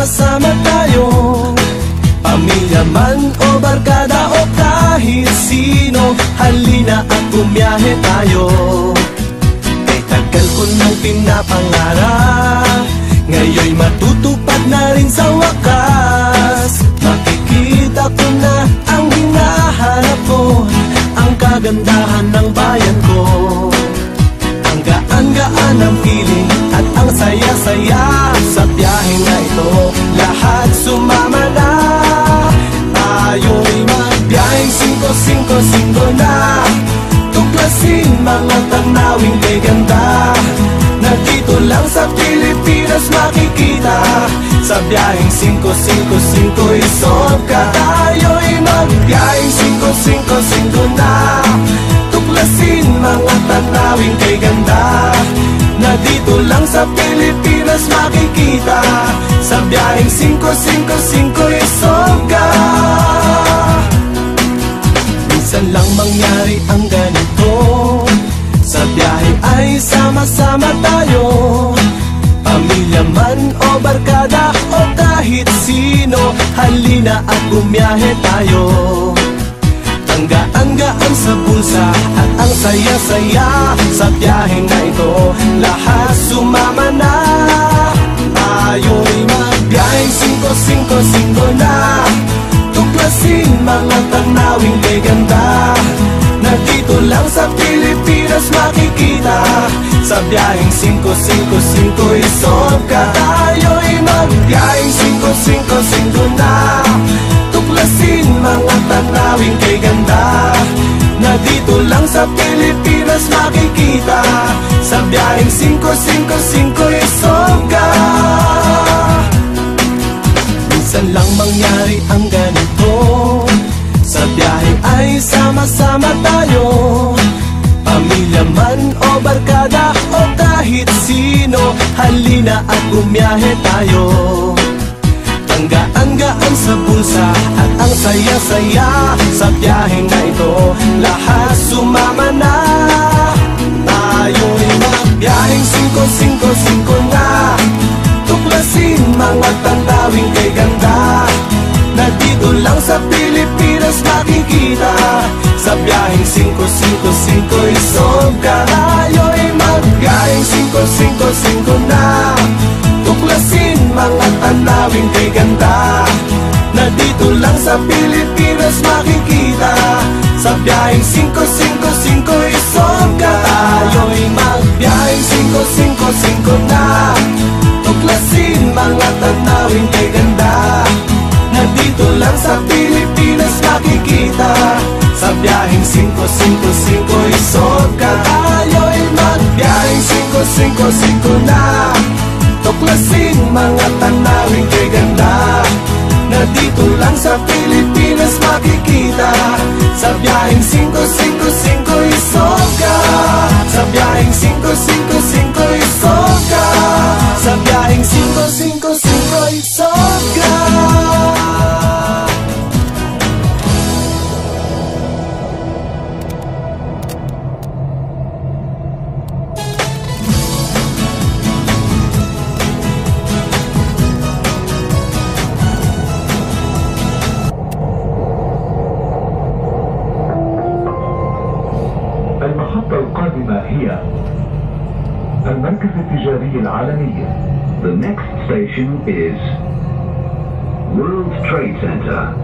sama-sama tayo. Pamilya man o barkada o kahit sino, halina at bumiyahe tayo. Kay tagal ko nang pinapangarap, ngayon'y matutupad na rin sa wakas. Makikita ko na ang hinahanap ko, ang kagandahan ng bayan ko. Ang gaan-gaan ng feeling at ang saya-saya sa biyahe na ito. Lahat sumama na, tayo'y magbiyaheng 5-5-5 na. Tuklasin mga tanawing kay ganda, na dito lang sa Pilipinas makikita. Sa biyaheng 5-5-5 isog ka, tayo'y magbiyaheng 5-5-5 na. Tuklasin mga tanawing kay ganda, na dito lang sa Pilipinas makikita. Sa biyaheng 5-5-5 isog ka. Minsan lang mangyari ang ganito, sa biyahe ay sama-sama tayo. Pamilya man o barkada o kahit sino, halina at bumiyahe tayo. Ang gaan-gaan sa bulsa at ang saya-saya sa biyahe na ito. Lahat sumama na, tayo'y magbiyaheng 5-5-5 na. Tuklasin mga tanawing kay ganda, na dito lang sa Pilipinas makikita. Sa biyaheng 5-5-5 isog ka, tayo'y magbiyaheng 5-5-5 na. Tuklasin mga tanawing kay ganda, na dito lang sa Pilipinas makikita. Sa biyaheng 5-5-5 isog ka. Minsan lang mangyari ang ganito, sa biyahe ay sama-sama tayo. Pamilya man o barkada o kahit sino, halina at bumiyahe tayo. Ang gaan-gaan sa bulsa at ang saya-saya sa biyahe na ito. Lahat sumama na, tayo'y magbiyaheng 5-5-5 na. Tuklasin mga tanawing kay ganda, na dito lang sa Pilipinas makikita. Sa biyaheng 5-5-5 isog ka, tayo'y magbiyaheng 5-5-5 na. Tuklasin mga tanawing kay ganda, na dito lang sa Pilipinas makikita. Sa biyaheng 5-5-5 isog ka, tayo'y magbiyaheng 5-5-5 na. Tuklasin mga tanawing kay ganda, na dito lang sa Pilipinas makikita. Sa biyaheng 5-5-5 isog ka, tayo'y magbiyaheng 5-5-5 na. Tuklasin mga tanawing kay ganda, na dito lang sa Pilipinas makikita. Sa biyaheng 5-5-5 isog ka. Sa biyaheng 5-5-5 isog ka. Sa biyaheng 5-5-5 isog ka. المحطة القادمة هي المركز التجاري العالمي. The next station is World Trade Center.